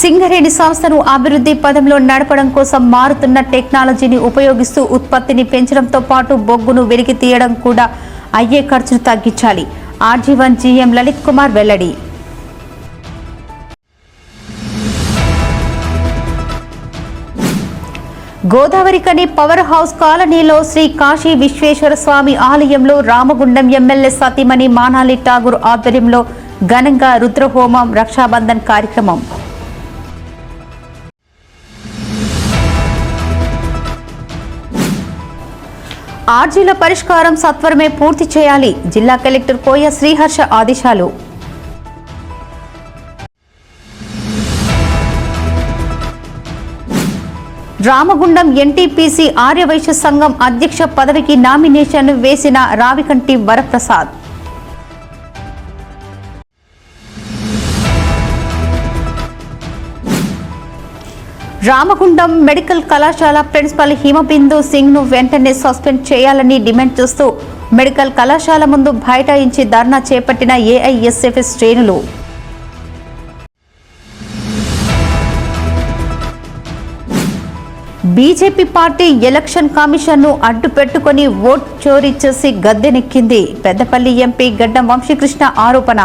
సింగరేణి సంస్థను అభివృద్ధి పదంలో నడపడం కోసం మారుతున్న టెక్నాలజీని ఉపయోగిస్తూ ఉత్పత్తిని పెంచడంతో పాటు బొగ్గును వెలికి తీయడం కూడా అయ్యే ఖర్చును తగ్గించాలి. ఆర్జీవన్ జీఎం లలిత్ కుమార్ వెల్లడి. గోదావరికని పవర్ హౌస్ కాలనీలో శ్రీ కాశీ విశ్వేశ్వర స్వామి ఆలయంలో రామగుండం ఎమ్మెల్యే సతీమణి మానాలి ఠాగూర్ ఆధ్వర్యంలో ఘనంగా రుద్రహోమం రక్షాబంధన్ కార్యక్రమం. ఆర్జీల పరిష్కారం సత్వరమే పూర్తి చేయాలి. జిల్లా కలెక్టర్ కోయ శ్రీహర్ష ఆదేశాలు. రామగుండం ఎన్టీపీసీ ఆర్యవైశ్య సంఘం అధ్యక్ష పదవికి నామినేషన్ వేసిన రావికంటి వరప్రసాద్. రామగుండం మెడికల్ కళాశాల ప్రిన్సిపల్ హిమబిందు సింగ్ ను వెంటనే సస్పెండ్ చేయాలని డిమాండ్ చేస్తూ మెడికల్ కళాశాల ముందు బైఠాయించి ధర్నా చేపట్టిన ఏఐఎస్ఎఫ్ శ్రేణులు. బీజేపీ పార్టీ ఎలక్షన్ కమిషన్ ను అడ్డు పెట్టుకుని ఓట్ చోరీ చేసి గద్దెనెక్కింది. పెద్దపల్లి ఎంపీ గడ్డం వంశీకృష్ణ ఆరోపణ.